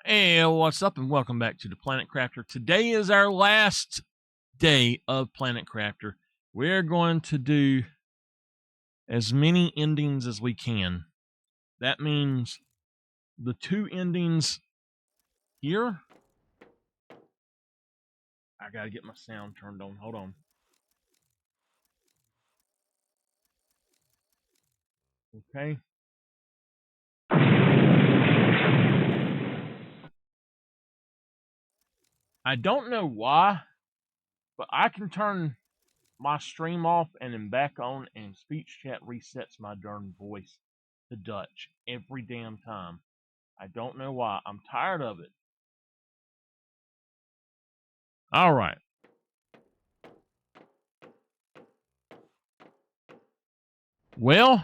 Hey, what's up, and welcome back to the Planet Crafter. Today is our last day of Planet Crafter. We're going to do as many endings as we can. That means the two endings here. I gotta get my sound turned on. Hold on. Okay. I don't know why, but I can turn my stream off and then back on, and speech chat resets my darn voice to Dutch every damn time. I don't know why. I'm tired of it. All right. Well,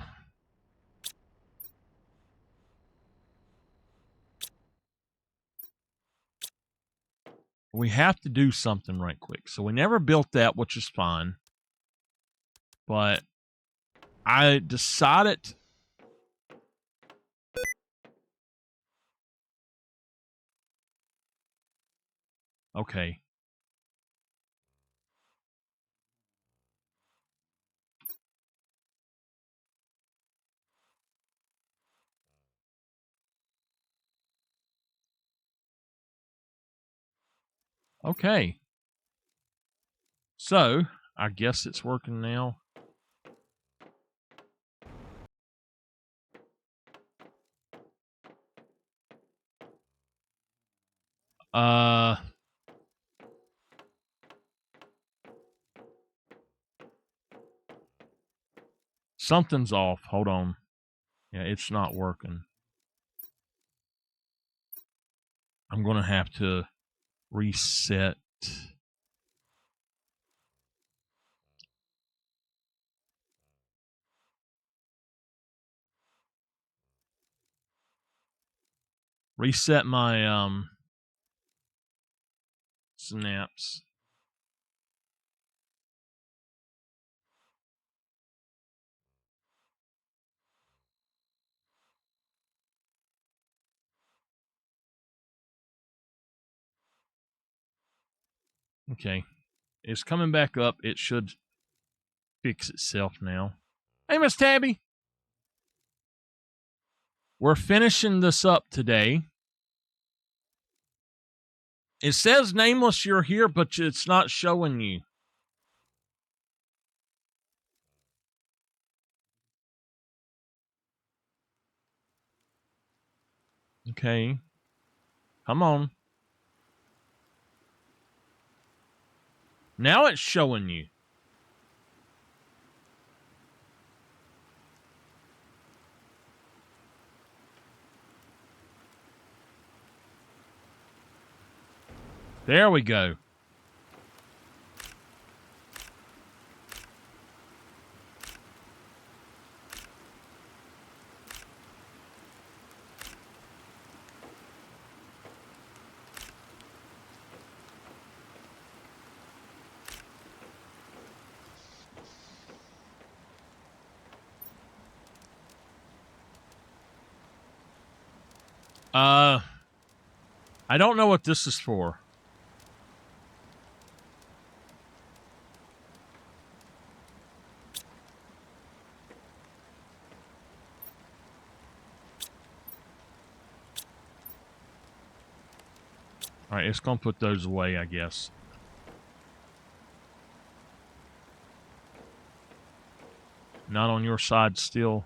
we have to do something right quick. So we never built that, which is fine. But I decided... Okay. Okay. So, I guess it's working now. Something's off. Hold on. Yeah, it's not working. I'm going to have to reset. Reset my snaps. Okay. It's coming back up. It should fix itself now. Hey, Miss Tabby. We're finishing this up today. It says Nameless, you're here, but it's not showing you. Okay. Come on. Now it's showing you. There we go. I don't know what this is for. All right, it's going to put those away, I guess. Not on your side still.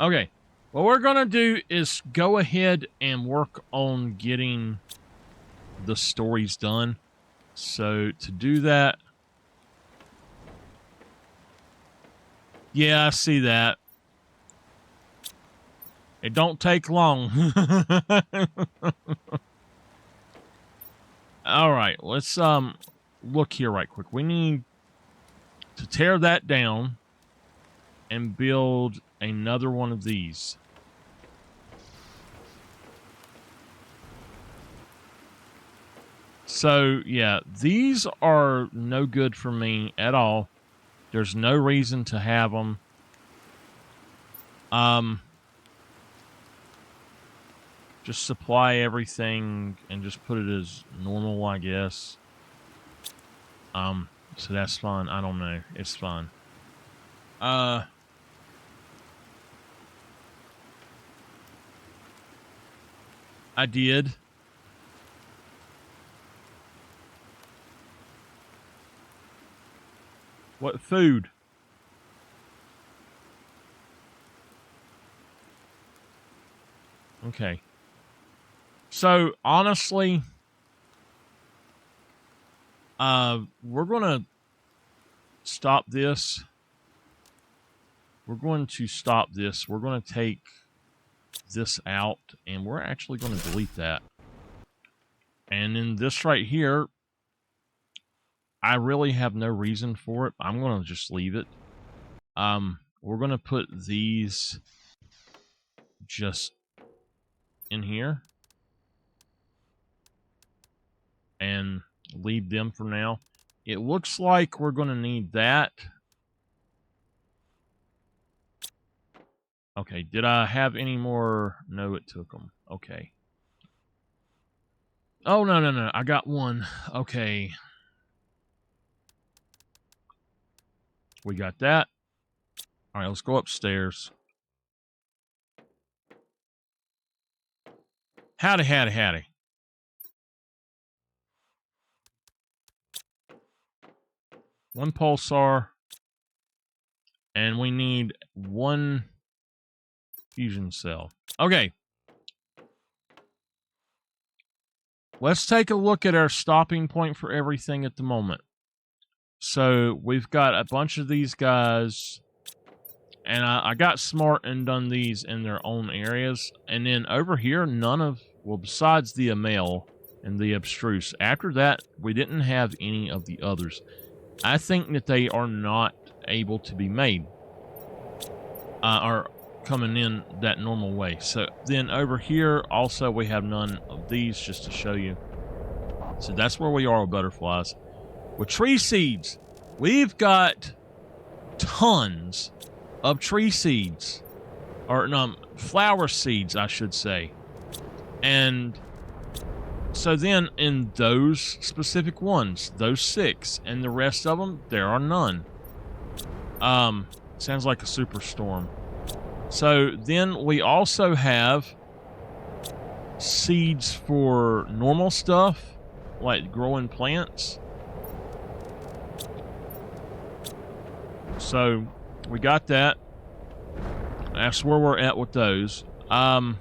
Okay. What we're going to do is go ahead and work on getting the stories done. So, to do that... Yeah, I see that. It don't take long. All right, let's look here right quick. We need to tear that down and build another one of these. So, yeah, these are no good for me at all. There's no reason to have them. Just supply everything and just put it as normal, I guess. So that's fine. I don't know. It's fine. I did. What food? Okay. So honestly, we're gonna stop this. We're going to stop this. We're going to take this out, and we're actually going to delete that. And then this right here, I really have no reason for it. I'm going to just leave it. We're going to put these just in here and leave them for now. It looks like we're going to need that. Okay, did I have any more? No, it took them. Okay. Oh, no. I got one. Okay. We got that. All right, let's go upstairs. Howdy. One pulsar. And we need one fusion cell. Okay. Let's take a look at our stopping point for everything at the moment. So we've got a bunch of these guys. And I got smart and done these in their own areas. And then over here, none of... Well, besides the Amel and the Abstruse. After that, we didn't have any of the others. I think that they are not able to be made. Or coming in that normal way. So then over here, also, we have none of these, just to show you. So that's where we are with butterflies. With tree seeds, we've got tons of tree seeds. Or, no, flower seeds, I should say. And so then in those specific ones, those 6, and the rest of them, there are none. Sounds like a superstorm. So then we also have seeds for normal stuff, like growing plants. So we got that. That's where we're at with those. All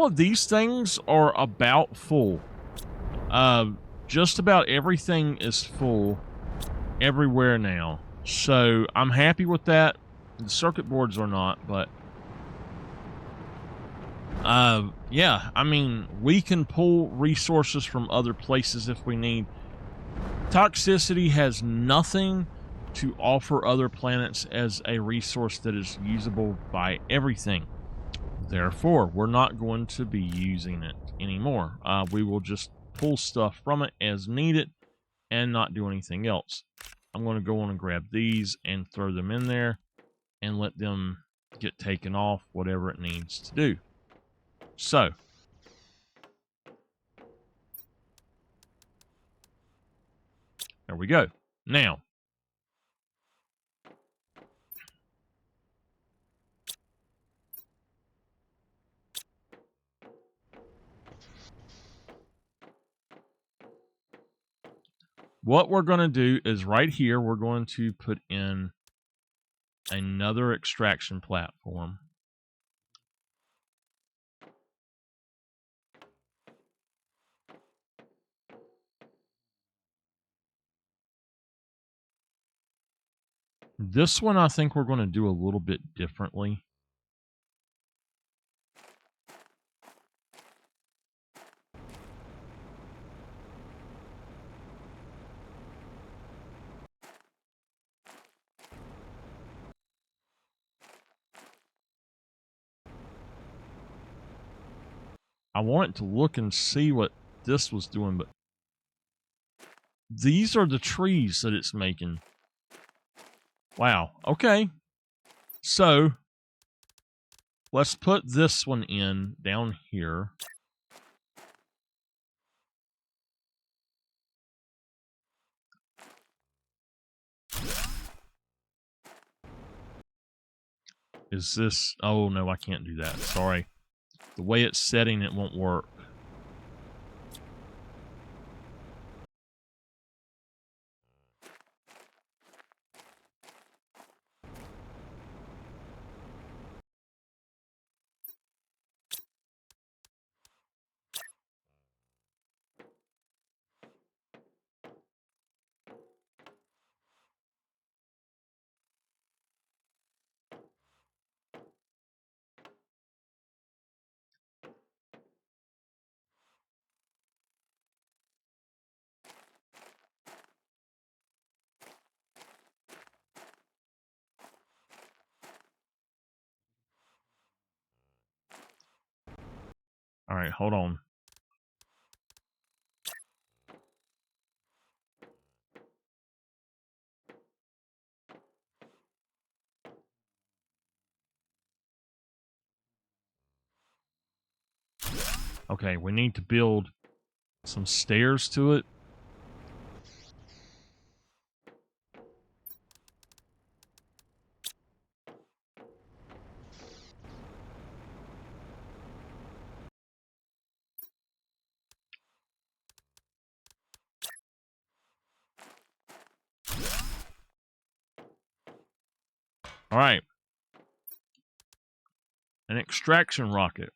of these things are about full. Just about everything is full everywhere now. So I'm happy with that. The circuit boards are not, but yeah, I mean, we can pull resources from other places if we need. Toxicity has nothing to offer other planets as a resource that is usable by everything. Therefore, we're not going to be using it anymore. We will just pull stuff from it as needed and not do anything else. I'm going to go on and grab these and throw them in there and let them get taken off, whatever it needs to do. So, there we go. Now, what we're going to do is right here, we're going to put in another extraction platform. This one, I think we're going to do a little bit differently. I want it to look and see what this was doing, but these are the trees that it's making. Wow. Okay. So, let's put this one in down here. Is this... Oh, no, I can't do that. Sorry. The way it's setting, it won't work. All right, hold on. Okay, we need to build some stairs to it. All right. An extraction rocket.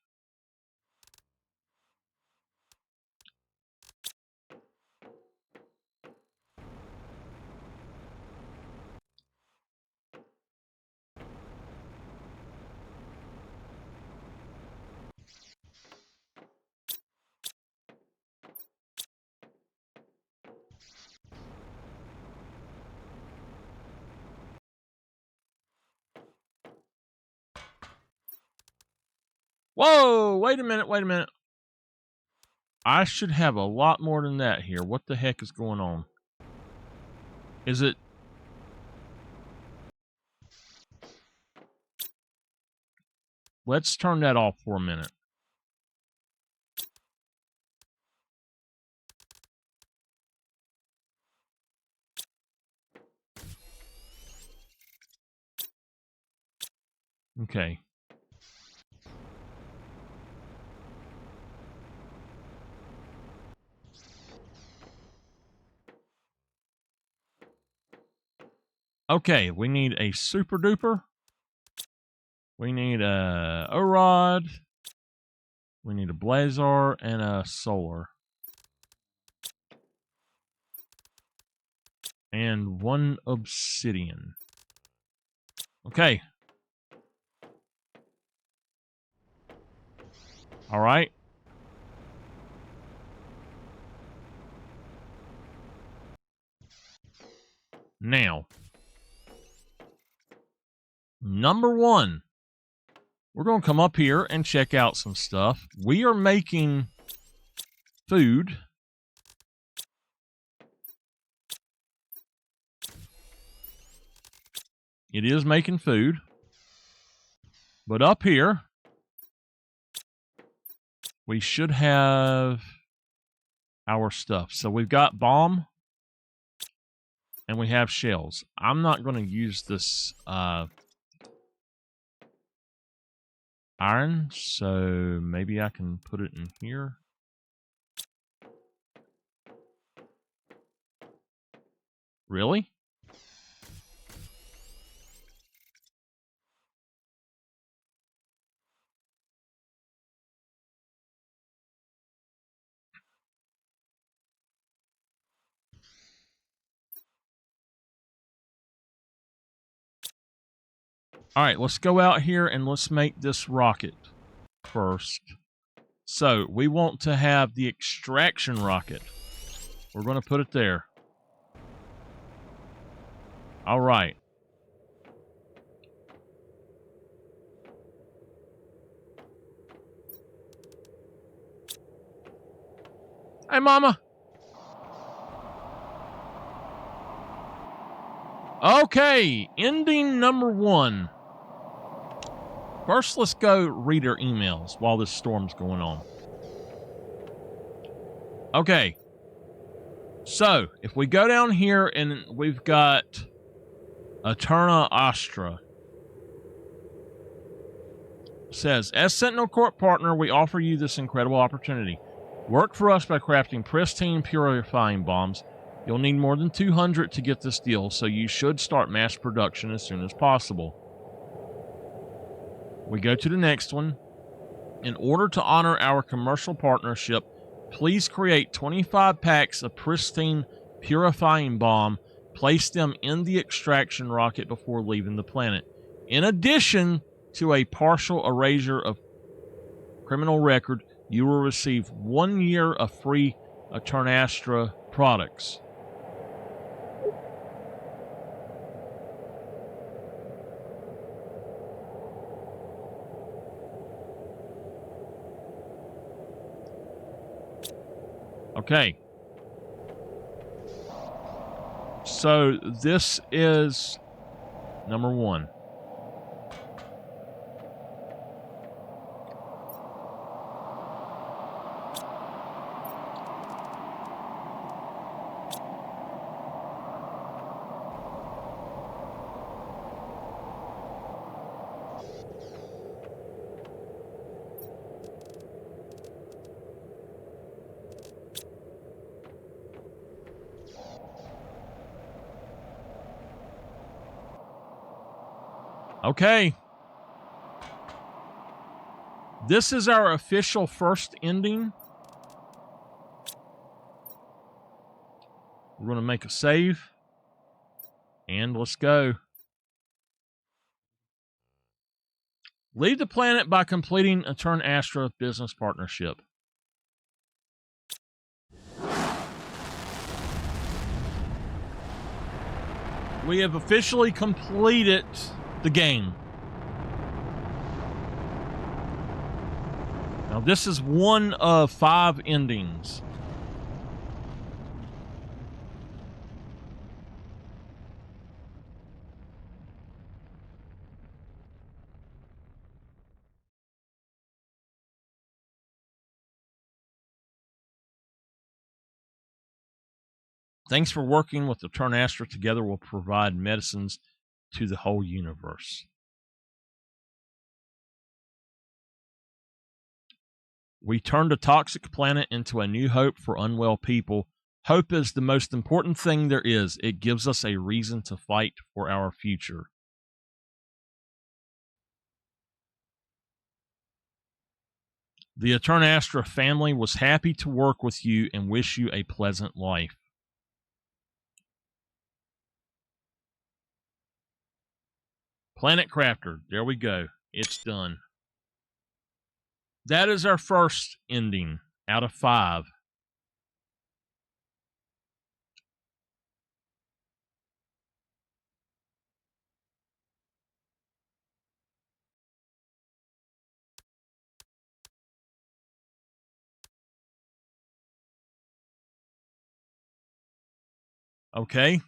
Whoa, wait a minute, wait a minute. I should have a lot more than that here. What the heck is going on? Is it... Let's turn that off for a minute. Okay. Okay, we need a super duper. We need a rod. We need a blazar and a solar. And one obsidian. Okay. All right. Now, number one, we're going to come up here and check out some stuff. We are making food. It is making food. But up here, we should have our stuff. So we've got bomb. And we have shells. I'm not going to use this iron, so maybe I can put it in here. Really? All right, let's go out here and let's make this rocket first. So we want to have the extraction rocket. We're going to put it there. All right. Hey, Mama. Okay, ending number one. First, let's go read our emails while this storm's going on. Okay. So, if we go down here and we've got Eterna Astra. It says, as Sentinel Corp partner, we offer you this incredible opportunity. Work for us by crafting pristine purifying bombs. You'll need more than 200 to get this deal, so you should start mass production as soon as possible. We go to the next one. In order to honor our commercial partnership, please create 25 packs of pristine purifying bomb. Place them in the extraction rocket before leaving the planet. In addition to a partial erasure of criminal record, you will receive 1 year of free Eternastra products. Okay. So this is number 1. Okay. This is our official first ending. We're going to make a save. And let's go. Leave the planet by completing Eternastra business partnership. We have officially completed the game. Now, this is one of 5 endings. Thanks for working with Eternastra. Together we'll provide medicines to the whole universe. We turned a toxic planet into a new hope for unwell people. Hope is the most important thing there is. It gives us a reason to fight for our future. The Eternastra family was happy to work with you and wish you a pleasant life. Planet Crafter, there we go. It's done. That is our first ending out of 5. Okay.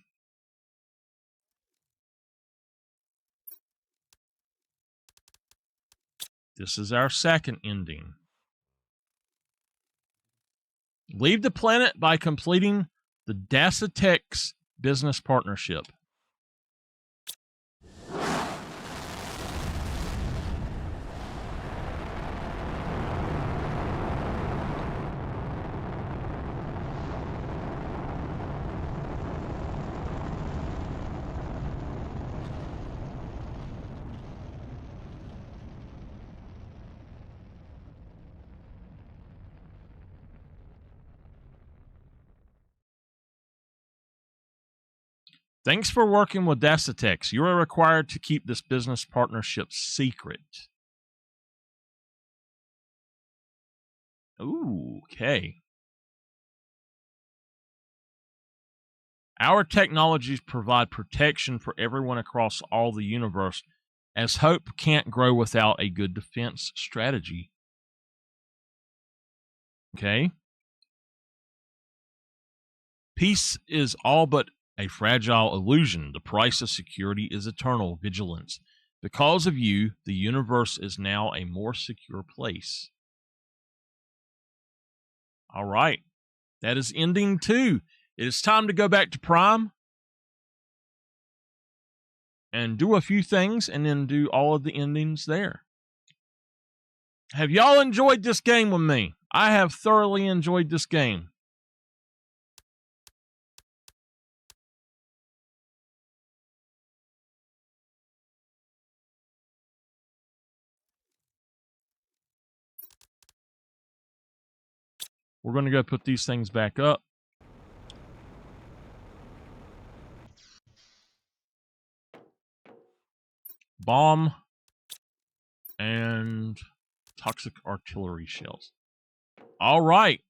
This is our second ending. Leave the planet by completing the Dasatex business partnership. Thanks for working with Dasatex. You are required to keep this business partnership secret. Ooh, okay. Our technologies provide protection for everyone across all the universe, as hope can't grow without a good defense strategy. Okay. Peace is all but a fragile illusion. The price of security is eternal vigilance. Because of you, the universe is now a more secure place. All right. That is ending 2. It is time to go back to Prime and do a few things and then do all of the endings there. Have y'all enjoyed this game with me? I have thoroughly enjoyed this game. We're going to go put these things back up. Bomb and toxic artillery shells. All right.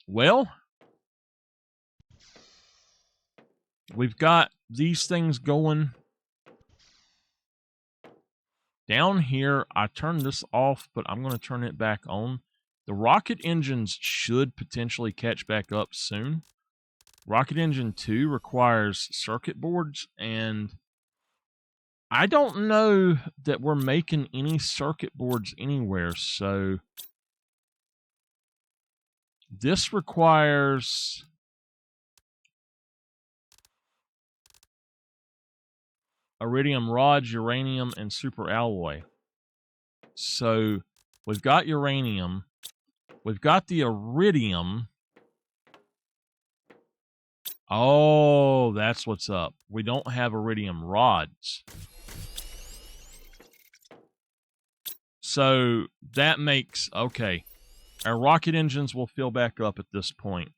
Well, we've got these things going. Down here, I turned this off, but I'm going to turn it back on. The rocket engines should potentially catch back up soon. Rocket Engine 2 requires circuit boards, and I don't know that we're making any circuit boards anywhere, so this requires iridium rods, uranium, and superalloy. So we've got uranium, we've got the iridium. Oh, that's what's up. We don't have iridium rods. So that makes, okay, our rocket engines will fill back up at this point.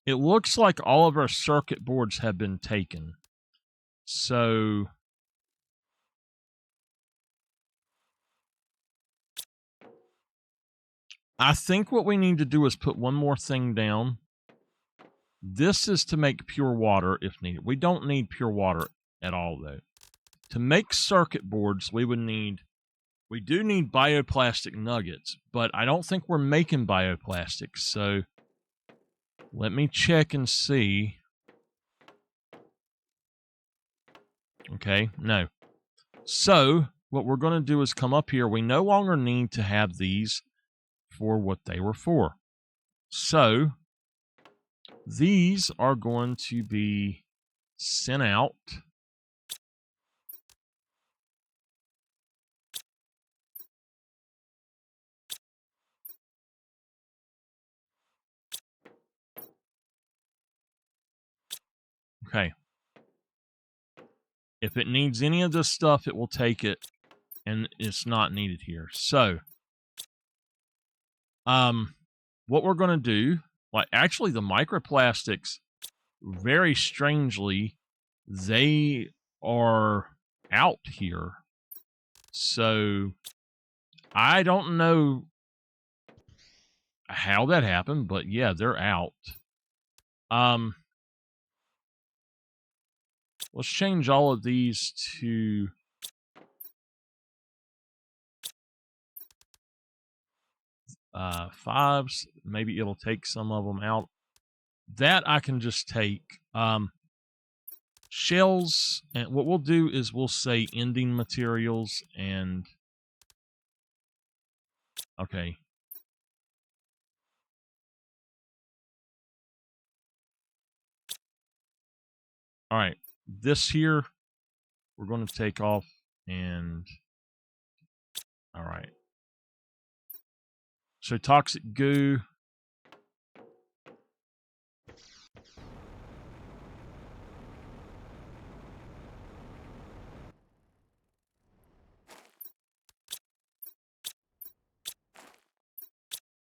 It looks like all of our circuit boards have been taken. So I think what we need to do is put one more thing down. This is to make pure water if needed. We don't need pure water at all, though. To make circuit boards, we do need bioplastic nuggets, but I don't think we're making bioplastics. So let me check and see. Okay, no. So what we're going to do is come up here. We no longer need to have these for what they were for. So these are going to be sent out. Okay. If it needs any of this stuff, it will take it, and it's not needed here. So, what we're going to do, like, actually the microplastics, very strangely, they are out here. So, I don't know how that happened, but yeah, they're out. Let's change all of these to fives. Maybe it'll take some of them out. That I can just take. Shells, and what we'll do is we'll say ending materials and okay. All right, this here we're going to take off, and all right. So toxic goo.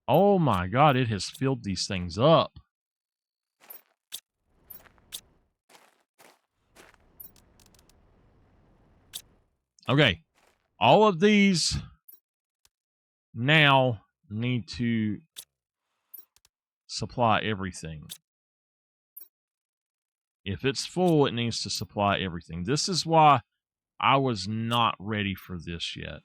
Oh my God, it has filled these things up. Okay, all of these now need to supply everything. If it's full, it needs to supply everything. This is why I was not ready for this yet.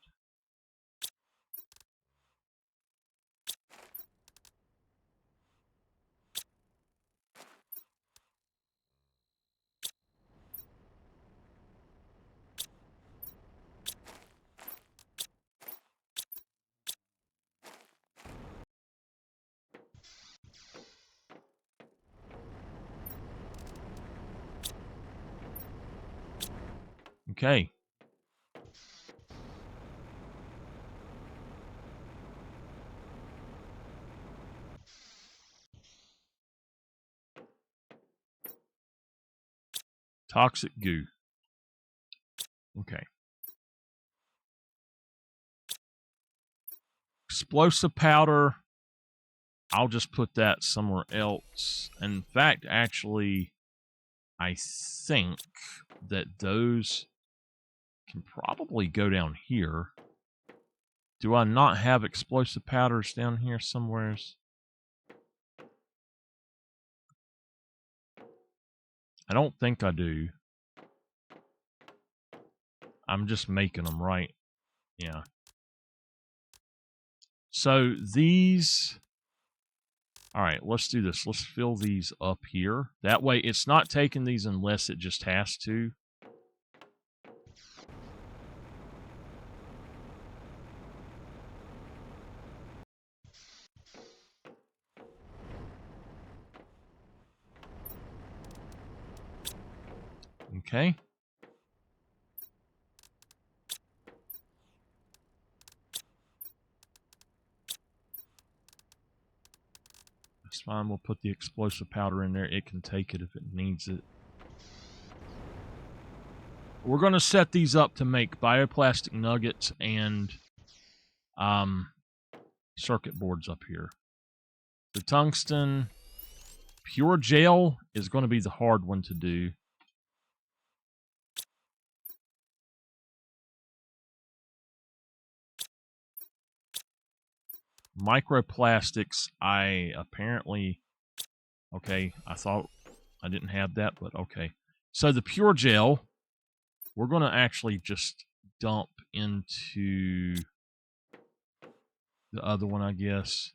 Okay. Toxic goo. Okay. Explosive powder. I'll just put that somewhere else. In fact, actually, I think that those can probably go down here. Do I not have explosive powders down here somewheres? I don't think I do. I'm just making them, right? Yeah. So these... All right, let's do this. Let's fill these up here. That way it's not taking these unless it just has to. Okay. That's fine. We'll put the explosive powder in there. It can take it if it needs it. We're going to set these up to make bioplastic nuggets and circuit boards up here. The tungsten pure gel is going to be the hard one to do. Microplastics, I apparently... Okay, I thought I didn't have that, but okay. So the pure gel, we're going to actually just dump into the other one, I guess.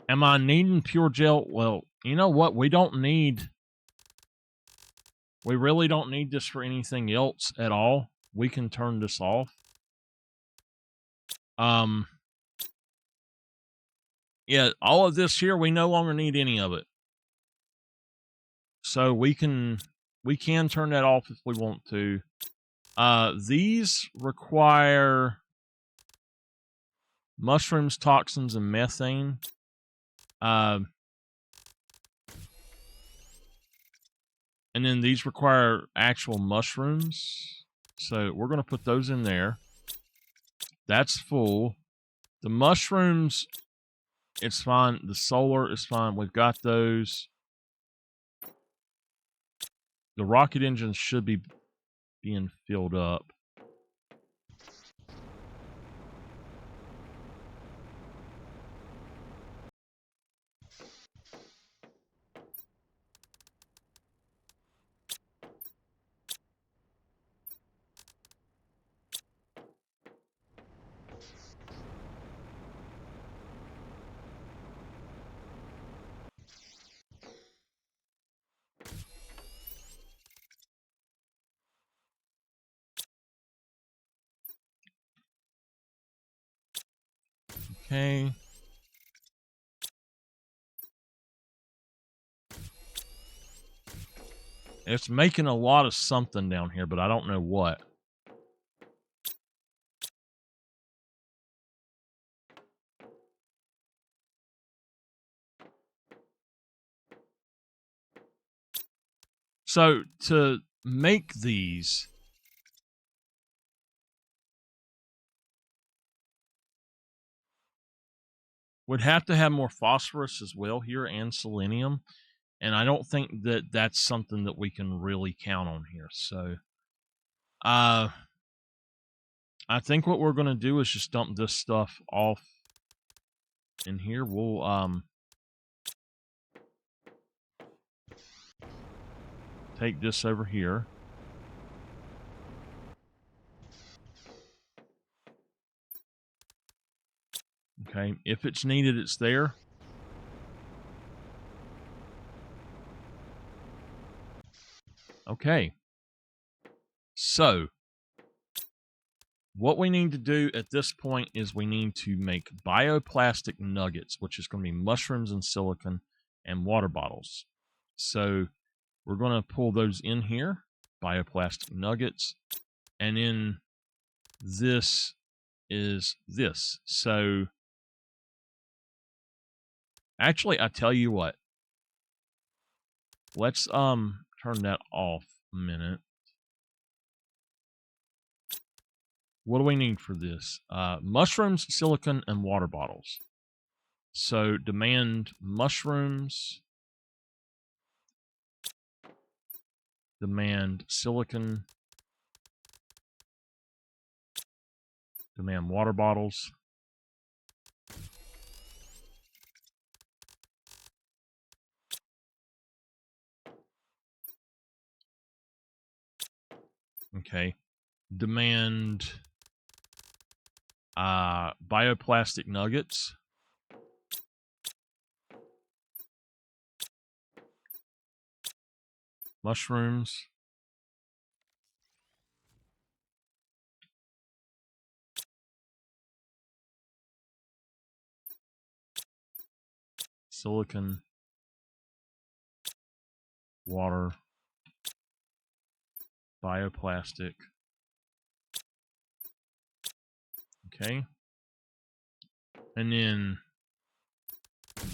Am I needing pure gel? Well, you know what? We really don't need this for anything else at all. We can turn this off. Yeah, all of this here, we no longer need any of it. So we can turn that off if we want to. These require mushrooms, toxins, and methane. And then these require actual mushrooms. So we're going to put those in there. That's full. The mushrooms, it's fine. The solar is fine. We've got those. The rocket engines should be being filled up. Okay. It's making a lot of something down here, but I don't know what. So to make these, would have to have more phosphorus as well here and selenium. And I don't think that that's something that we can really count on here. So I think what we're going to do is just dump this stuff off in here. We'll take this over here. Okay, if it's needed, it's there. Okay. So, what we need to do at this point is we need to make bioplastic nuggets, which is going to be mushrooms and silicon and water bottles. So, we're going to pull those in here, bioplastic nuggets, and then this is this. So, actually, I tell you what. Let's turn that off a minute. What do we need for this? Mushrooms, silicon, and water bottles. So demand mushrooms, demand silicon, demand water bottles. Okay. Demand bioplastic nuggets. Mushrooms. Silicon. Water. Bioplastic. Okay. And then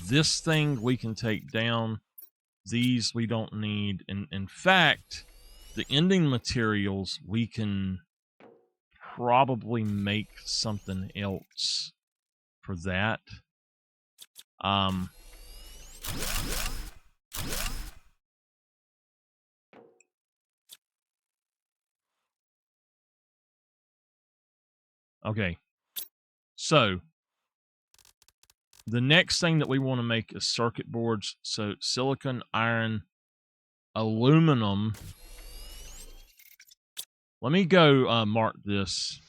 this thing we can take down. These we don't need. And in fact, the ending materials we can probably make something else for that. Okay. So the next thing that we want to make is circuit boards. So silicon, iron, aluminum. Let me go mark this.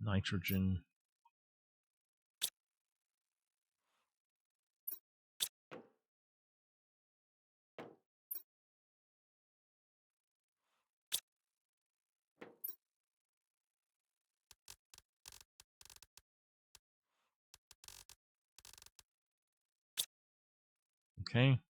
Nitrogen. Okay.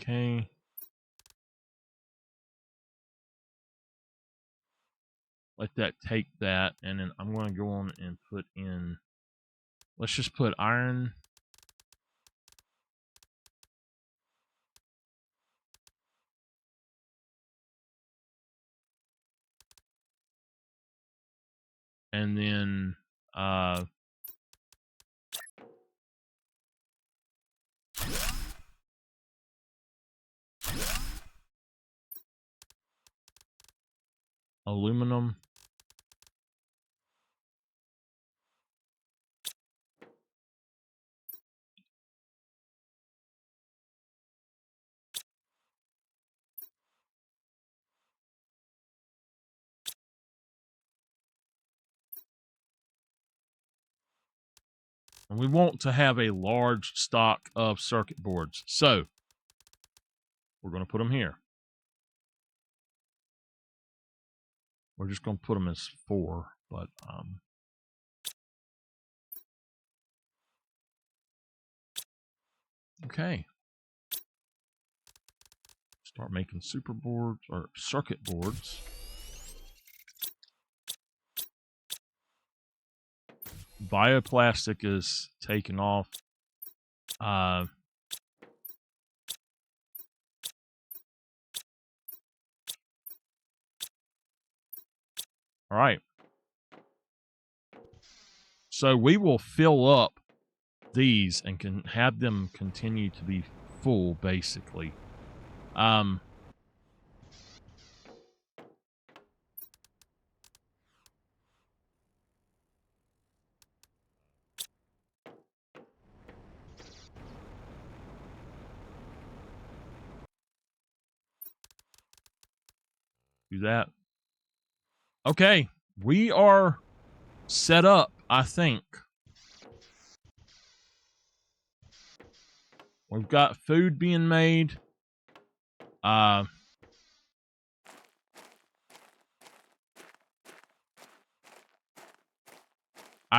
Okay. Let that take that, and then I'm going to go on and put in, let's just put iron. And then aluminum. And we want to have a large stock of circuit boards. So we're going to put them here. We're just going to put them as 4, but okay. Start making super boards or circuit boards. Bioplastic is taken off. All right. So we will fill up these and can have them continue to be full, basically. Do that. Okay, we are set up, I think. We've got food being made. I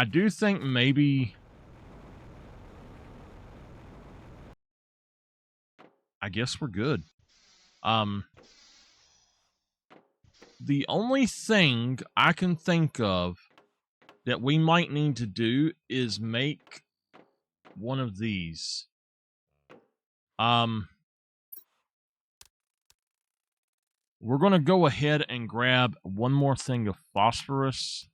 do think maybe, I guess we're good. The only thing I can think of that we might need to do is make one of these. We're going to go ahead and grab one more thing of phosphorus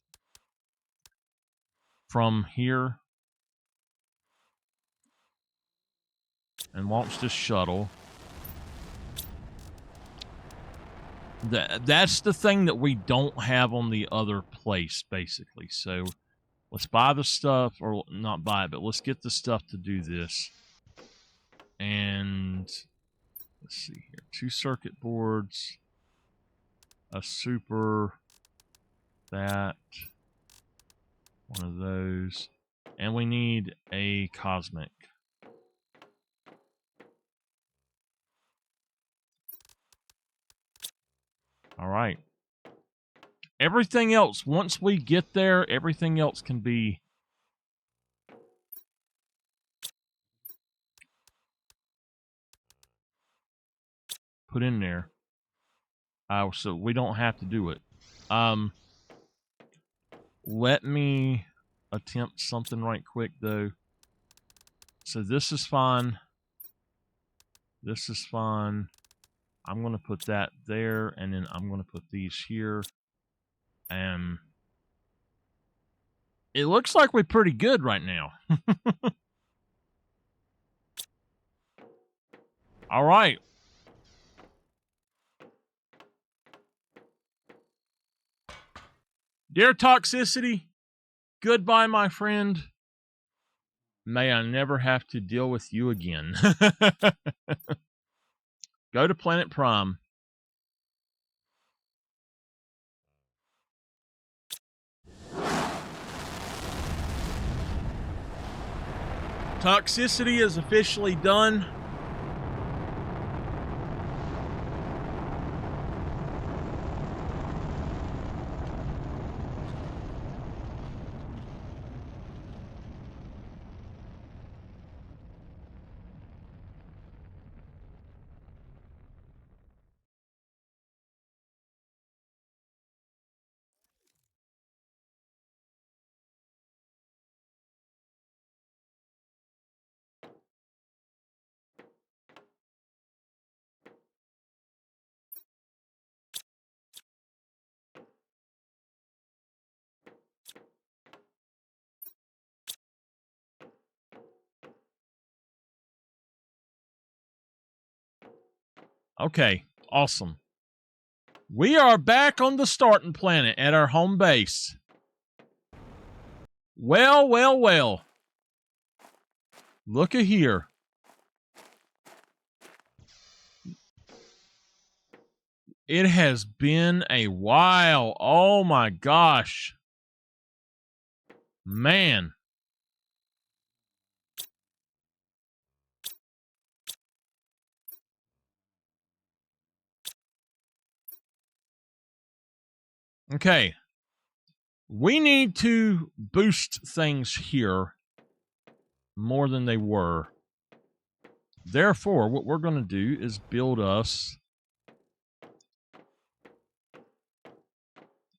from here and launch this shuttle. That's the thing that we don't have on the other place, basically. So let's buy the stuff, or not buy it, but let's get the stuff to do this. And let's see here. 2 circuit boards, a super, that, one of those, and we need a cosmic. All right. Everything else, once we get there, everything else can be put in there. So we don't have to do it. Let me attempt something right quick, though. So this is fine. This is fine. I'm going to put that there, and then I'm going to put these here. And it looks like we're pretty good right now. All right. Dear Toxicity, goodbye, my friend. May I never have to deal with you again. Go to Planet Prime. Toxicity is officially done. Okay, awesome. We are back on the starting planet at our home base. Well, well, well. Look at here. It has been a while. Oh my gosh. Man. Okay. We need to boost things here more than they were. Therefore, what we're going to do is build us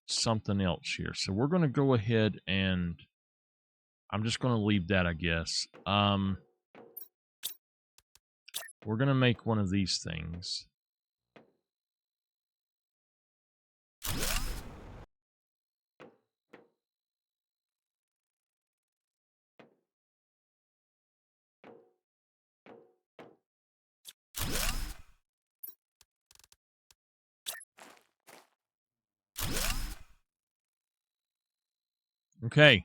something else here. So we're going to go ahead and I'm just going to leave that, I guess. We're going to make one of these things. Okay.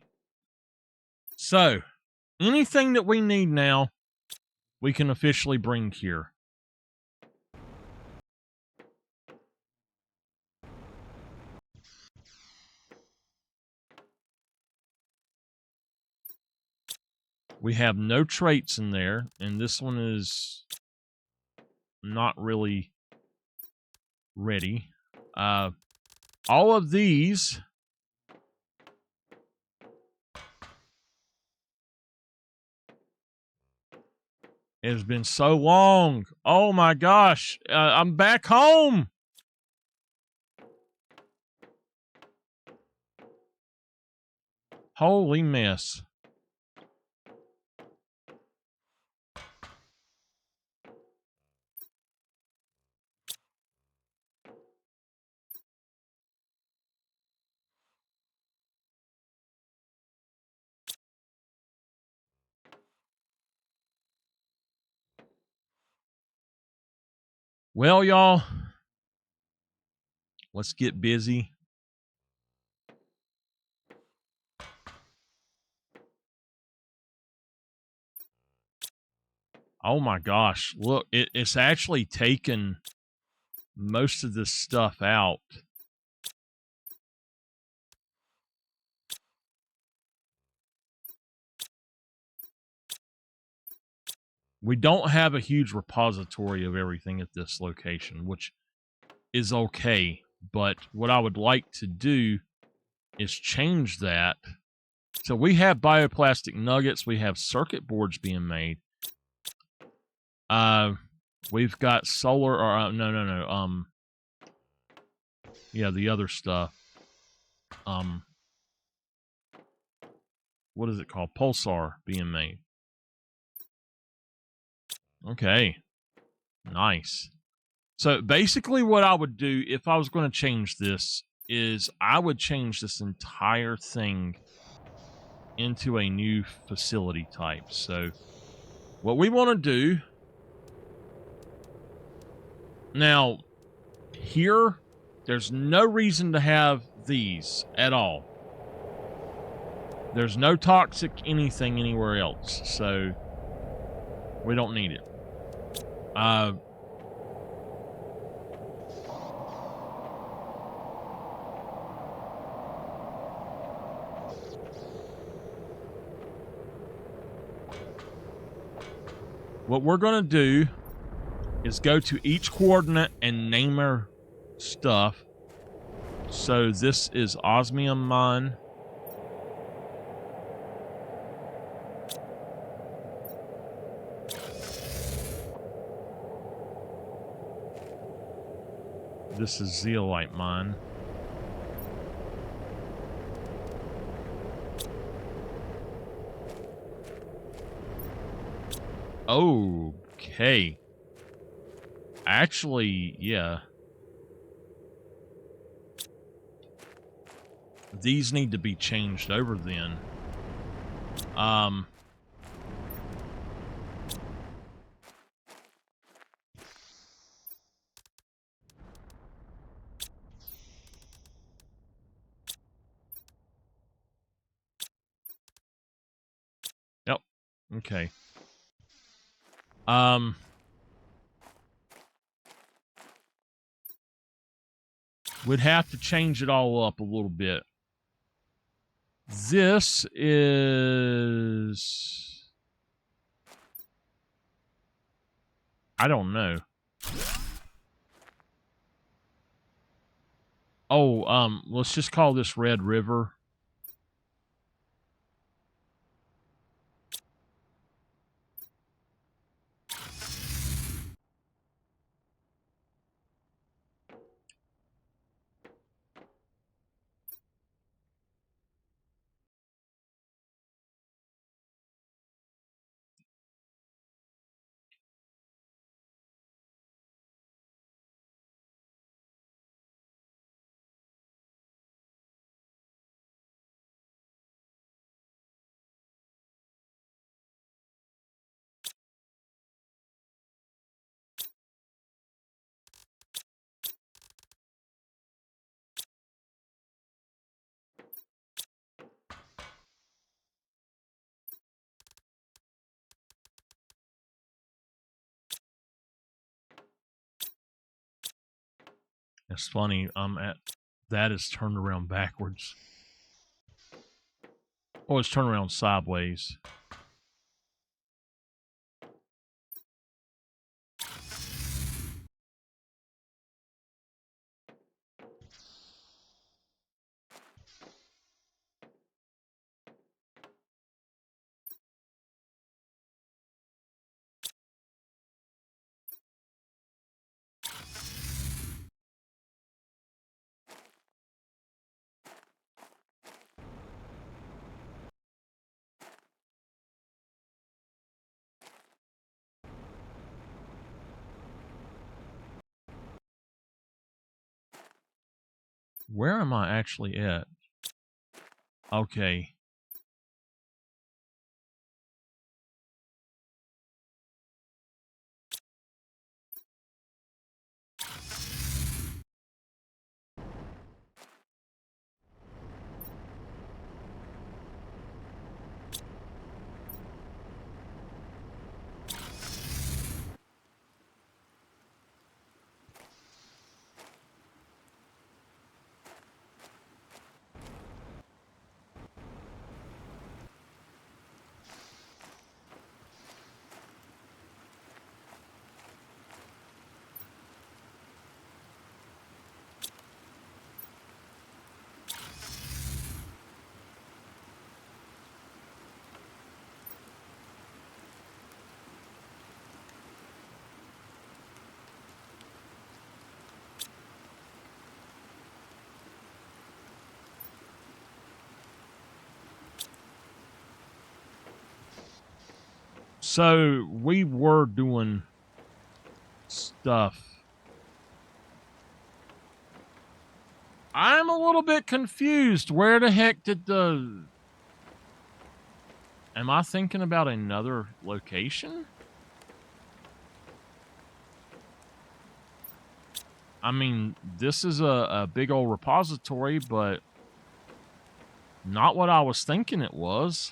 So, anything that we need now, we can officially bring here. We have no traits in there, and this one is not really ready. All of these it has been so long. Oh my gosh, I'm back home. Holy mess. Well, y'all, let's get busy. Oh my gosh, look, it's actually taken most of this stuff out. We don't have a huge repository of everything at this location, which is okay. But what I would like to do is change that. So we have bioplastic nuggets. We have circuit boards being made. We've got solar, or no. Yeah, the other stuff. What is it called? Pulsar being made. Okay. Nice. So basically what I would do if I was going to change this is I would change this entire thing into a new facility type. So what we want to do now here, there's no reason to have these at all. There's no toxic anything anywhere else. So we don't need it. What we're going to do is go to each coordinate and name our stuff. So this is osmium mine. This is zeolite mine. Okay. Actually, yeah. These need to be changed over then. Okay. We'd have to change it all up a little bit. This is... I don't know. Oh, let's just call this Red River. It's funny. That is turned around backwards. Oh, it's turned around sideways. Where am I actually at? Okay. So we were doing stuff. I'm a little bit confused. Where the heck did the... Am I thinking about another location? I mean, this is a big old repository, but not what I was thinking it was.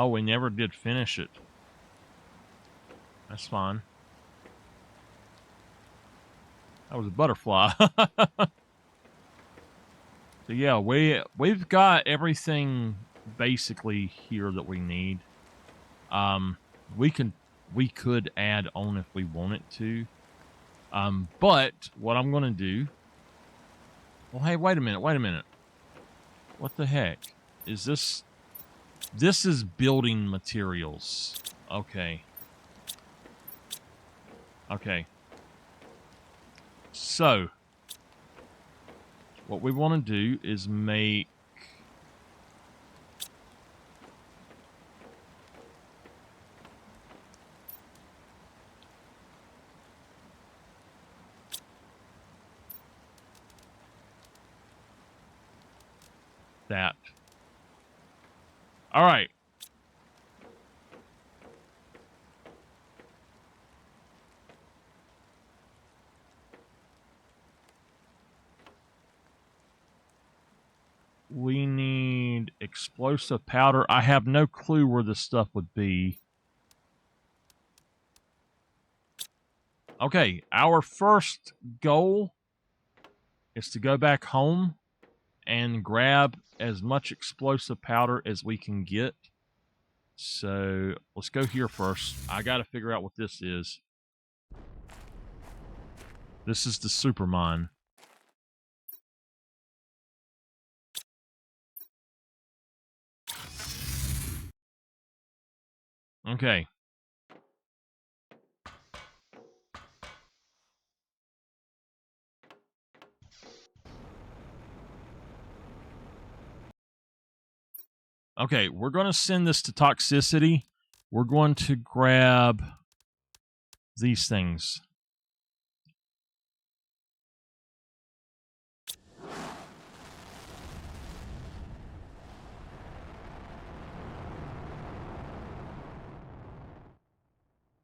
Oh, we never did finish it. That's fine. That was a butterfly. So yeah, we've got everything basically here that we need. We could add on if we wanted to. But what I'm gonna do... Well, hey, wait a minute. What the heck is this? This is building materials. Okay. So, what we want to do is make that. All right. We need explosive powder. I have no clue where this stuff would be. Okay, our first goal is to go back home and grab as much explosive powder as we can get. So let's go here first. I got to figure out what this is. This is the super mine. Okay. Okay, we're going to send this to toxicity. We're going to grab these things.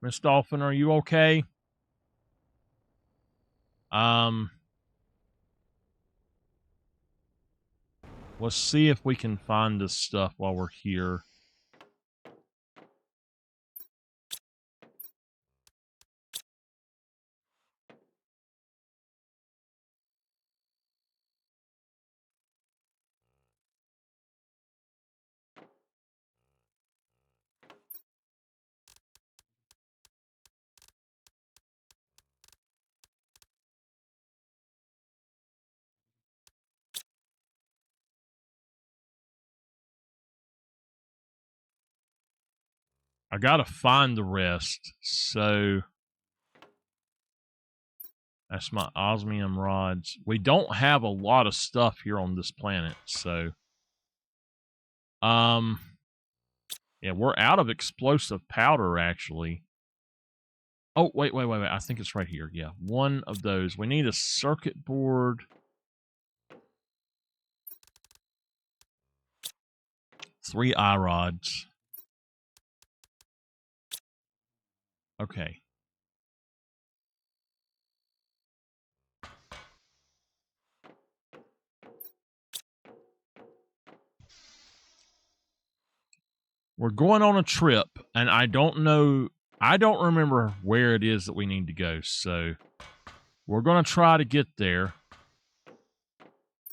Miss Dolphin, are you okay? Let's see if we can find this stuff while we're here. I gotta find the rest. So that's my osmium rods. We don't have a lot of stuff here on this planet, so yeah, we're out of explosive powder actually. Oh, wait. I think it's right here. Yeah, one of those. We need a circuit board. 3 eye rods. Okay. We're going on a trip, and I don't remember where it is that we need to go, so we're going to try to get there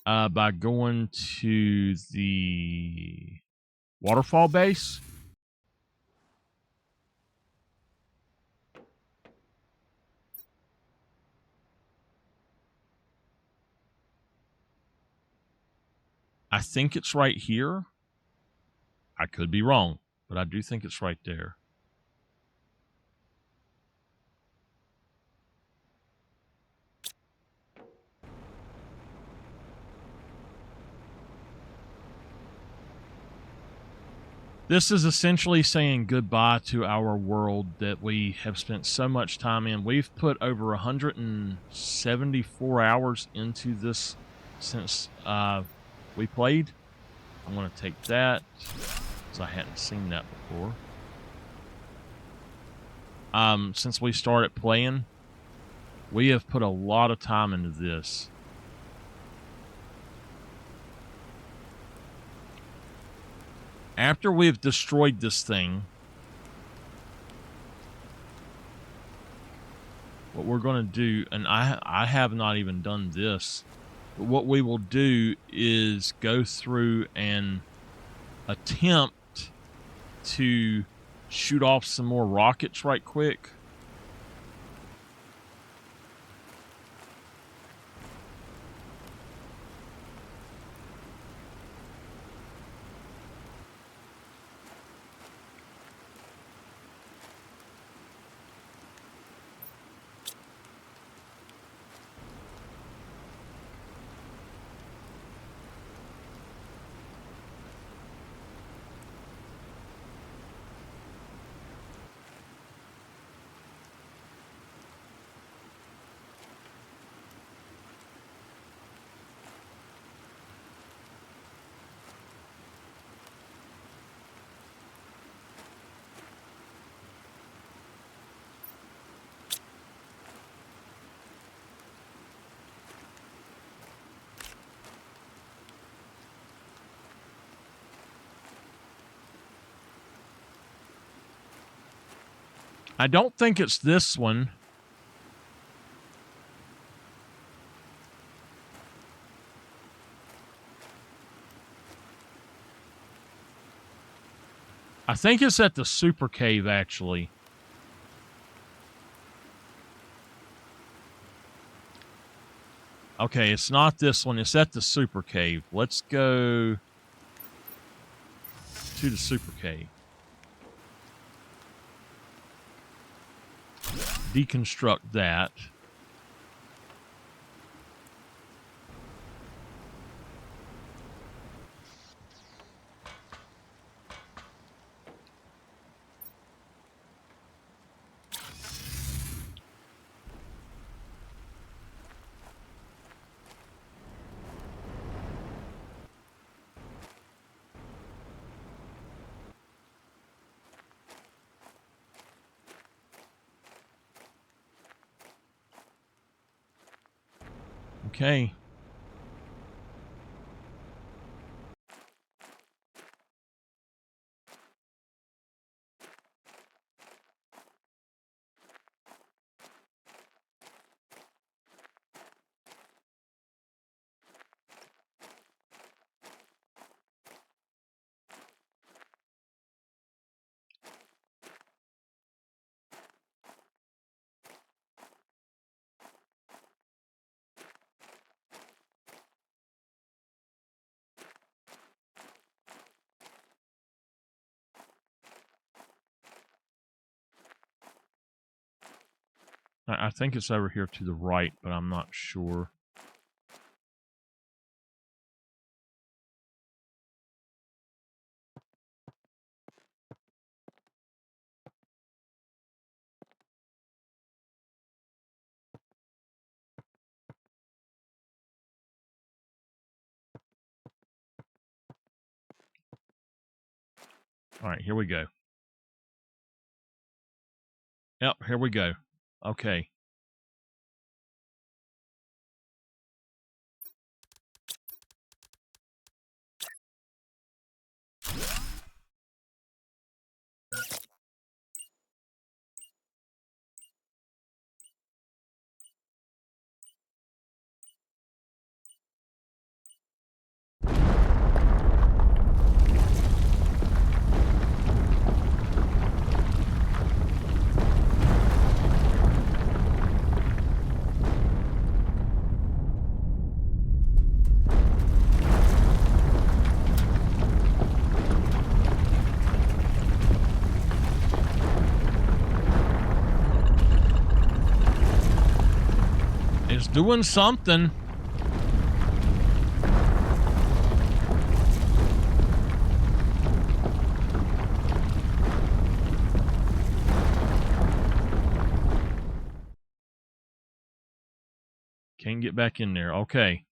by going to the waterfall base. I think it's right here. I could be wrong, but I do think it's right there. This is essentially saying goodbye to our world that we have spent so much time in. We've put over 174 hours into this since we played. I'm going to take that because I hadn't seen that before. Since we started playing, we have put a lot of time into this. After we've destroyed this thing, what we're going to do, and I have not even done this, but what we will do is go through and attempt to shoot off some more rockets right quick. I don't think it's this one. I think it's at the super cave, actually. Okay, it's not this one. It's at the super cave. Let's go to the super cave. Deconstruct that. Okay. I think it's over here to the right, but I'm not sure. All right, here we go. Yep, here we go. Okay. It's doing something. Can't get back in there. Okay.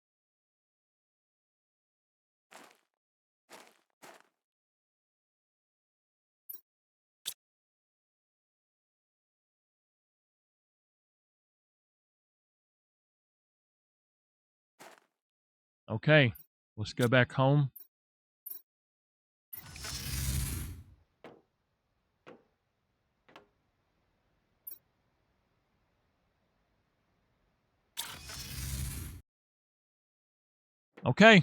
Okay. Let's go back home. Okay.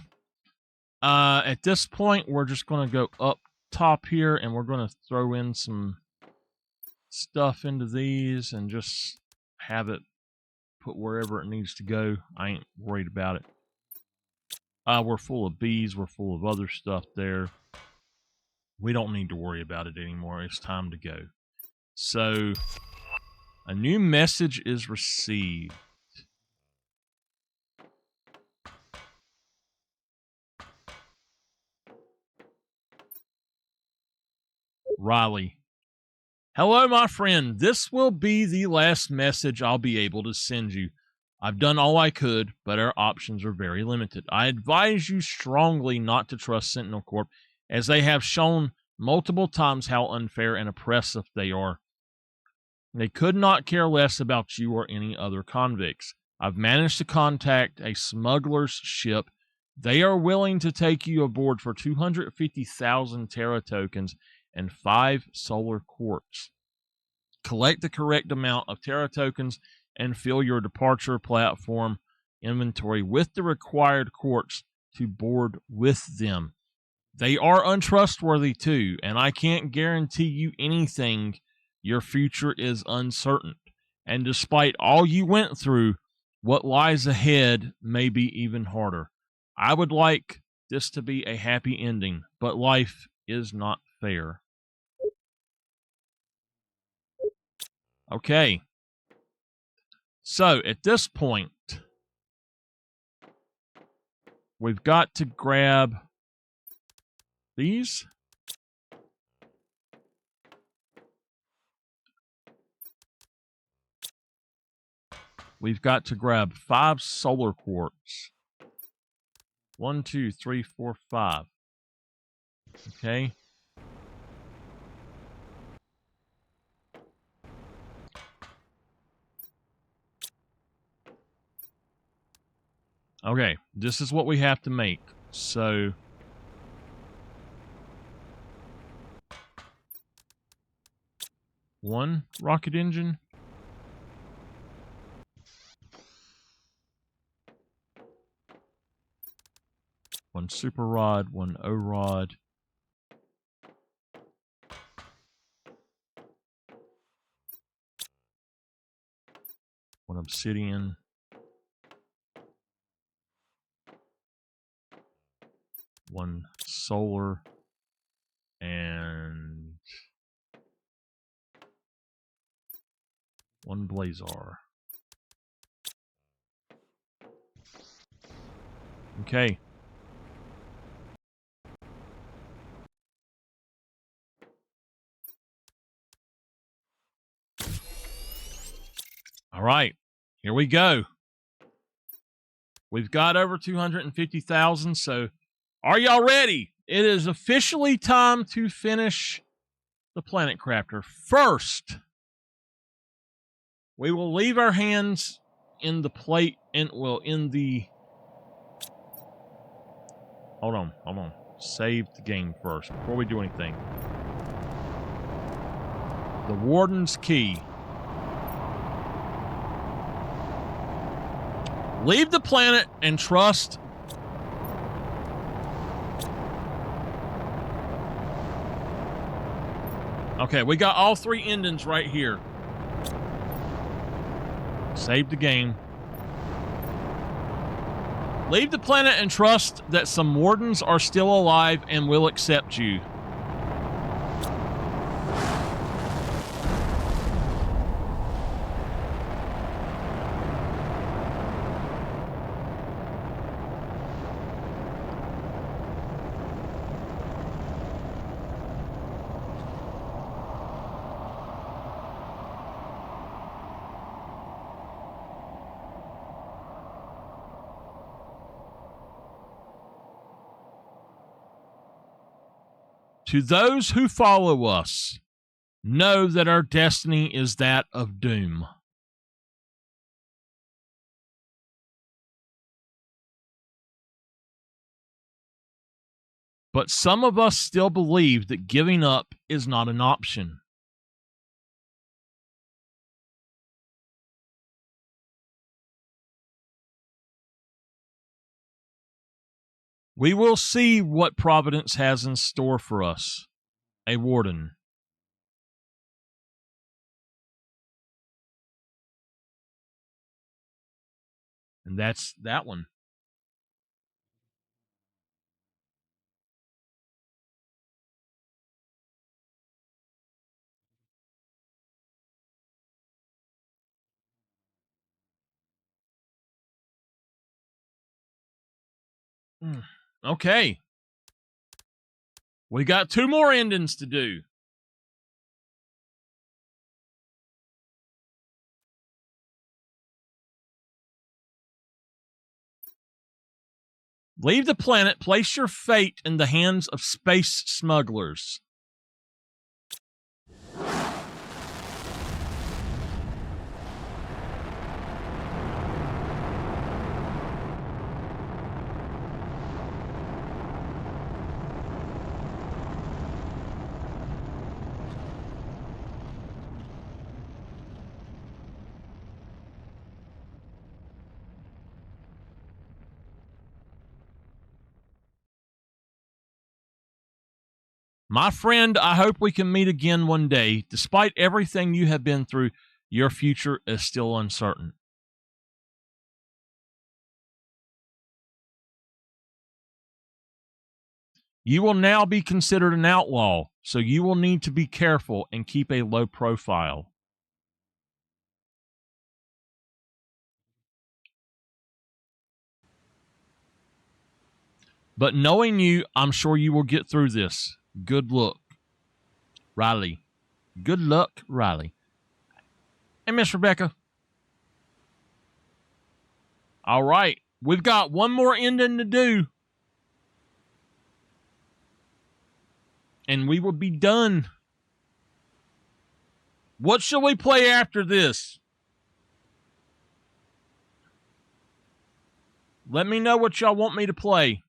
At this point, we're just going to go up top here, and we're going to throw in some stuff into these and just have it put wherever it needs to go. I ain't worried about it. We're full of bees. We're full of other stuff there. We don't need to worry about it anymore. It's time to go. So, a new message is received. Riley. Hello, my friend. This will be the last message I'll be able to send you. I've done all I could, but our options are very limited. I advise you strongly not to trust Sentinel Corp, as they have shown multiple times how unfair and oppressive they are. They could not care less about you or any other convicts. I've managed to contact a smuggler's ship. They are willing to take you aboard for 250,000 Terra tokens and 5 solar quartz. collect the correct amount of Terra tokens, and fill your departure platform inventory with the required quartz to board with them. They are untrustworthy too, and I can't guarantee you anything. Your future is uncertain. And despite all you went through, what lies ahead may be even harder. I would like this to be a happy ending, but life is not fair. Okay. So at this point, we've got to grab these. We've got to grab 5 solar quartz. 1, 2, 3, 4, 5. Okay. Okay, this is what we have to make. So one rocket engine. One super rod, one O rod. One obsidian. One solar. And one blazar. Okay. All right, here we go. We've got over 250,000, so are y'all ready? It is officially time to finish the Planet Crafter. First, we will leave our hands in the plate and in the... Hold on. Save the game first before we do anything. The Warden's Key. Leave the planet and trust. Okay, we got all 3 endings right here. Save the game. Leave the planet and trust that some wardens are still alive and will accept you. To those who follow us, know that our destiny is that of doom. But some of us still believe that giving up is not an option. We will see what Providence has in store for us. A warden. And that's that one. Okay. We got 2 more endings to do. Leave the planet. Place your fate in the hands of space smugglers. My friend, I hope we can meet again one day. Despite everything you have been through, your future is still uncertain. You will now be considered an outlaw, so you will need to be careful and keep a low profile. But knowing you, I'm sure you will get through this. Good luck, Riley. Good luck, Riley. Hey, Miss Rebecca. All right. We've got one more ending to do. And we will be done. What shall we play after this? Let me know what y'all want me to play.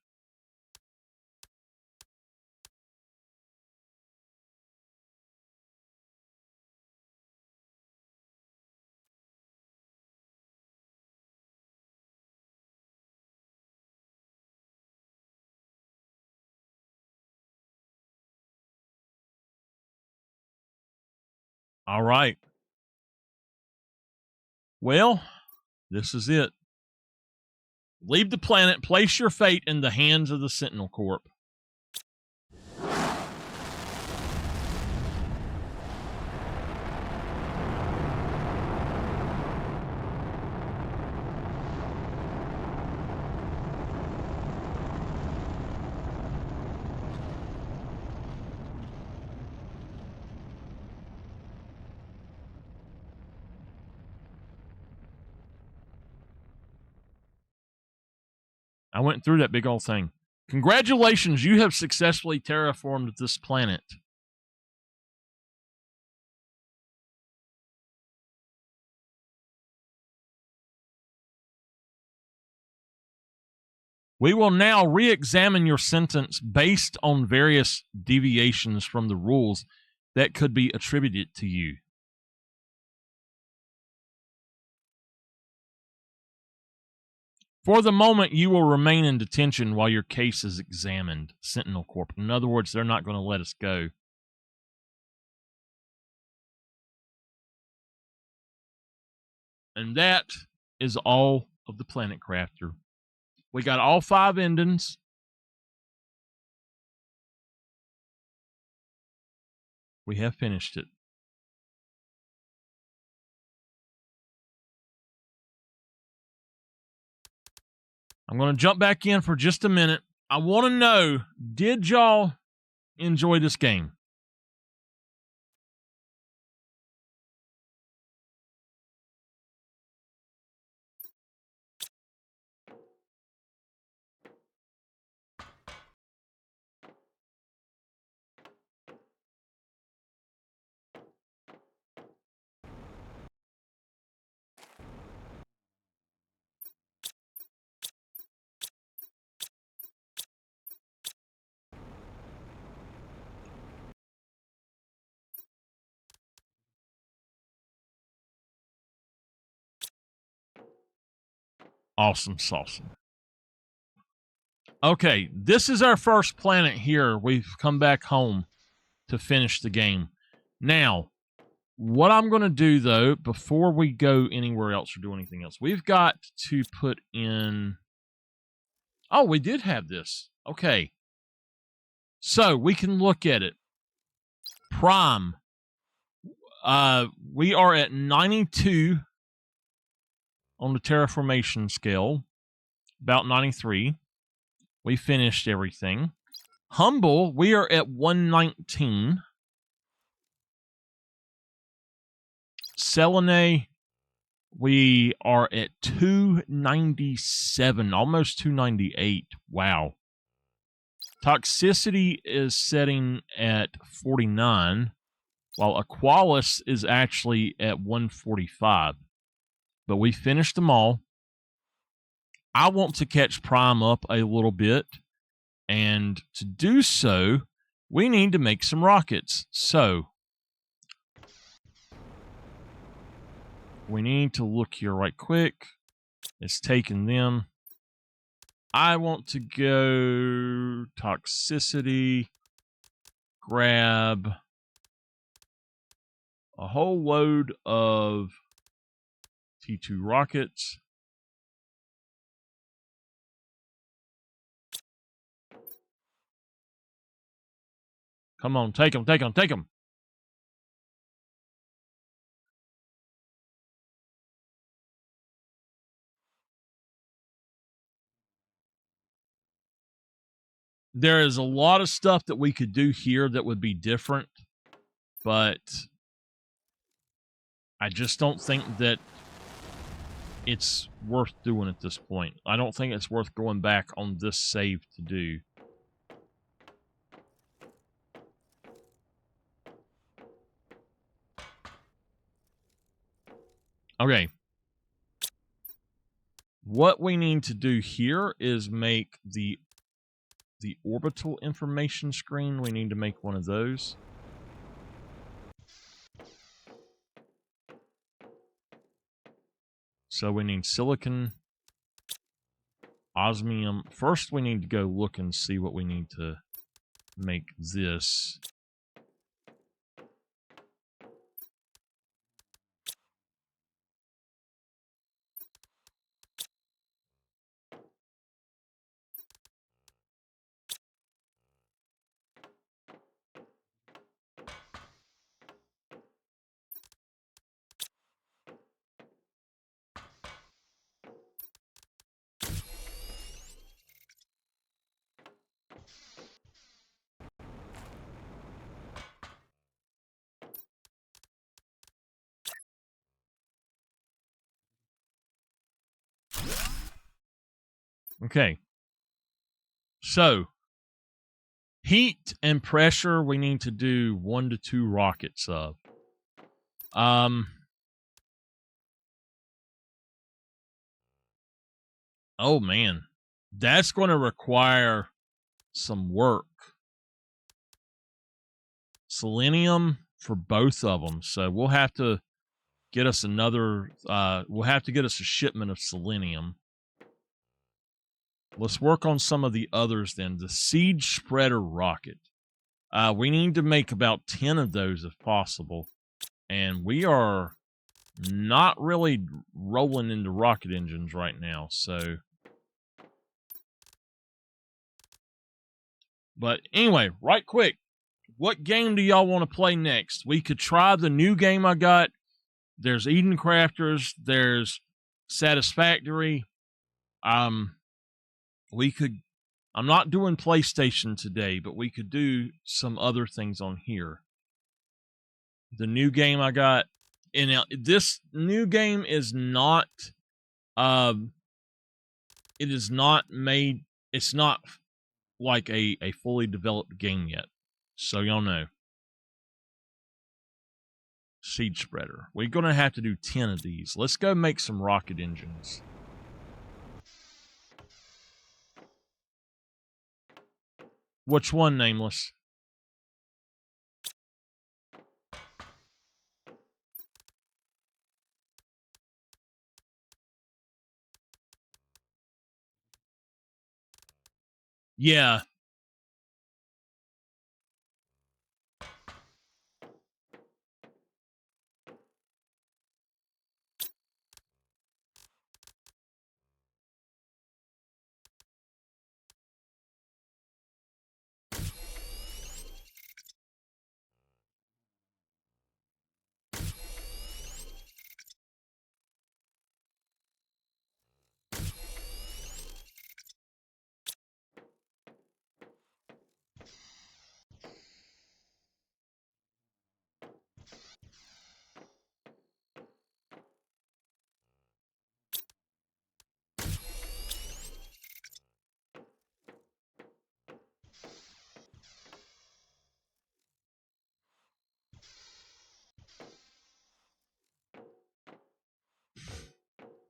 All right. Well, this is it. Leave the planet. Place your fate in the hands of the Sentinel Corp. I went through that big old thing. Congratulations, you have successfully terraformed this planet. We will now re-examine your sentence based on various deviations from the rules that could be attributed to you. For the moment, you will remain in detention while your case is examined, Sentinel Corp. In other words, they're not going to let us go. And that is all of the Planet Crafter. We got all 5 endings. We have finished it. I'm going to jump back in for just a minute. I want to know, did y'all enjoy this game? Awesome sauce. Okay, this is our first planet here. We've come back home to finish the game. Now, what I'm going to do, though, before we go anywhere else or do anything else, we've got to put in... Oh, we did have this. Okay. So, we can look at it. Prime. We are at 92 on the terraformation scale. About 93. We finished everything. Humble, we are at 119. Selene, we are at 297, almost 298. Wow. Toxicity is setting at 49, while Aqualis is actually at 145. But we finished them all. I want to catch Prime up a little bit, and to do so, we need to make some rockets. So, we need to look here right quick. It's taking them. I want to go toxicity, grab a whole load of T2 rockets. Come on, take them, take them, take them. There is a lot of stuff that we could do here that would be different, but I just don't think that it's worth doing at this point. I don't think it's worth going back on this save to do. Okay. What we need to do here is make the orbital information screen. We need to make one of those. So we need silicon, osmium. First, we need to go look and see what we need to make this. Okay. So, heat and pressure, we need to do 1 to 2 rockets of. Oh, man. That's going to require some work. Selenium for both of them. So, we'll have to get us another... we'll have to get us a shipment of selenium. Let's work on some of the others then. The seed spreader rocket. We need to make about 10 of those if possible. And we are not really rolling into rocket engines right now, so... But anyway, right quick, what game do y'all want to play next? We could try the new game I got. There's Eden Crafters. There's Satisfactory. We could... I'm not doing PlayStation today, but we could do some other things on here. The new game I got, and this new game is not, it is not made, it's not like a fully developed game yet. So y'all know. Seed spreader. We're going to have to do 10 of these. Let's go make some rocket engines. Which one, Nameless? Yeah.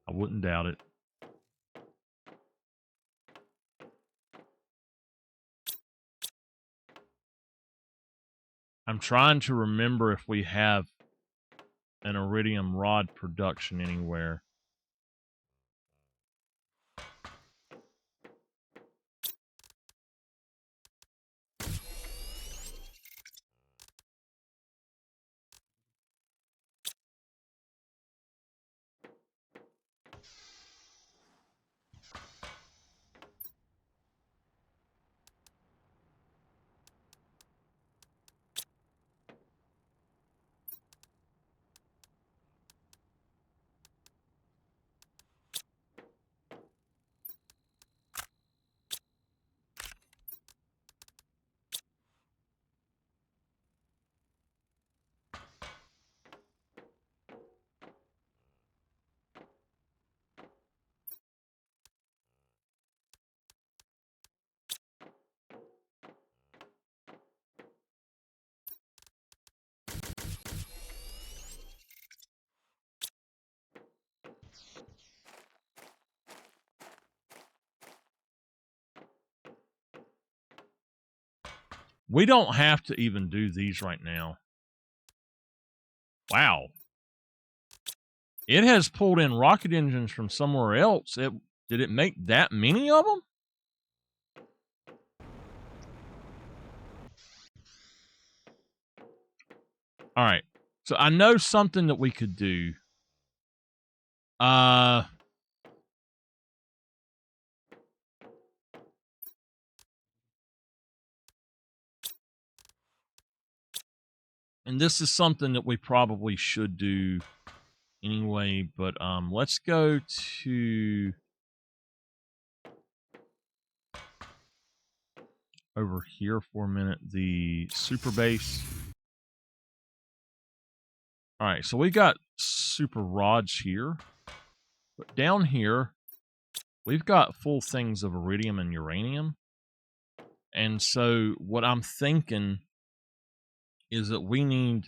I wouldn't doubt it. I'm trying to remember if we have an iridium rod production anywhere. We don't have to even do these right now. Wow. It has pulled in rocket engines from somewhere else. Did it make that many of them? All right. So I know something that we could do. And this is something that we probably should do anyway, but let's go to over here for a minute, the super base. All right, so we got super rods here, but down here we've got full things of iridium and uranium. And so what I'm thinking is that we need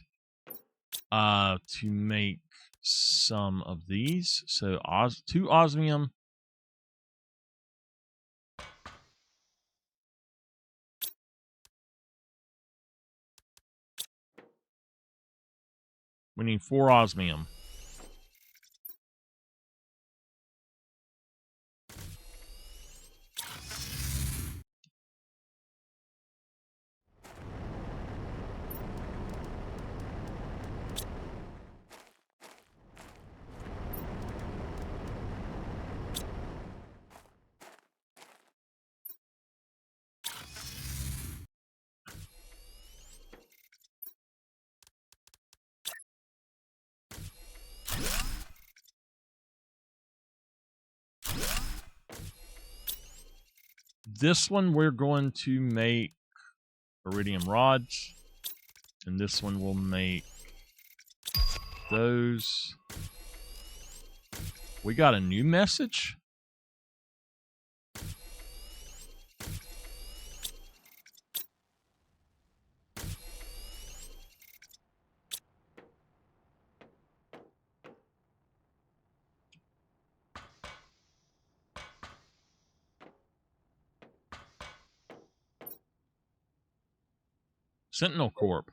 to make some of these. So 2 osmium. We need 4 osmium. This one we're going to make iridium rods, and this one will make those. We got a new message. Sentinel Corp.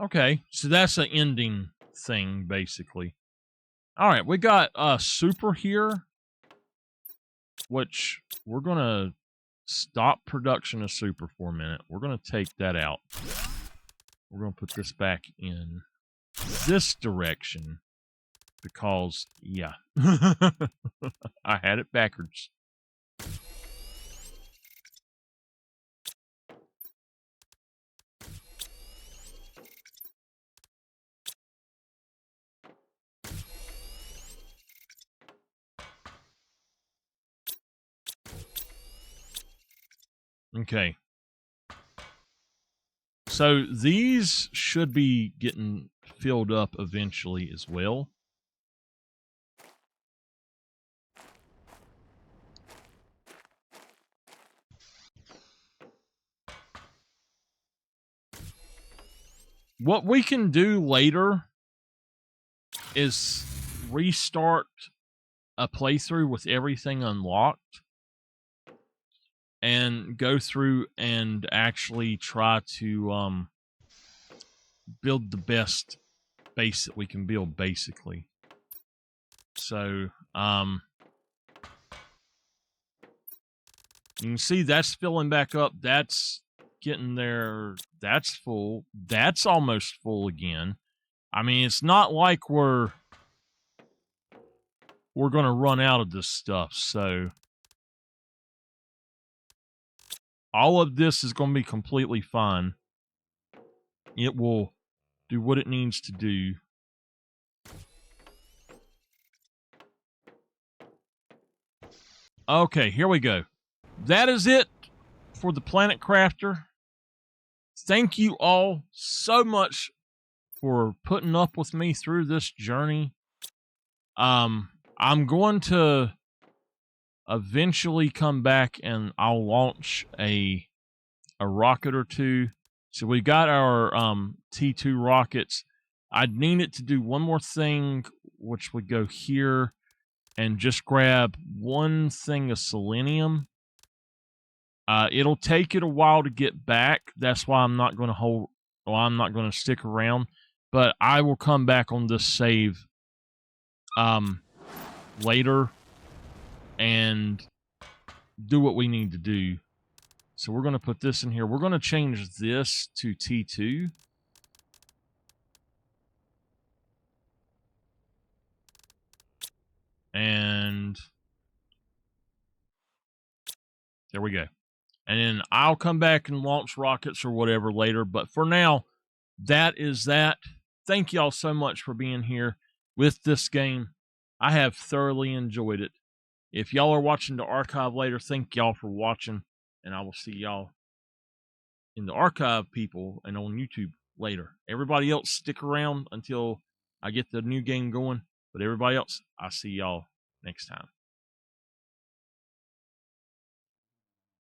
Okay, so that's an ending thing, basically. All right, we got super here, which we're going to stop production of super for a minute. We're going to take that out. We're going to put this back in this direction because, yeah, I had it backwards. Okay. So these should be getting filled up eventually as well. What we can do later is restart a playthrough with everything unlocked and go through and actually try to build the best base that we can build, basically. So you can see that's filling back up. That's getting there. That's full. That's almost full again. I mean, it's not like we're going to run out of this stuff. So all of this is going to be completely fine. It will do what it needs to do. Okay, here we go. That is it for the Planet Crafter. Thank you all so much for putting up with me through this journey. I'm going to eventually come back and I'll launch a a rocket or two. So we got our T2 rockets. I'd need it to do one more thing, which would go here and just grab one thing of selenium. It'll take it a while to get back. That's why I'm not going to I'm not going to stick around. But I will come back on this save later and do what we need to do. So we're going to put this in here. We're going to change this to T2. And there we go. And then I'll come back and launch rockets or whatever later. But for now, that is that. Thank y'all so much for being here with this game. I have thoroughly enjoyed it. If y'all are watching the archive later, thank y'all for watching. And I will see y'all in the archive, people, and on YouTube later. Everybody else, stick around until I get the new game going. But everybody else, I'll see y'all next time.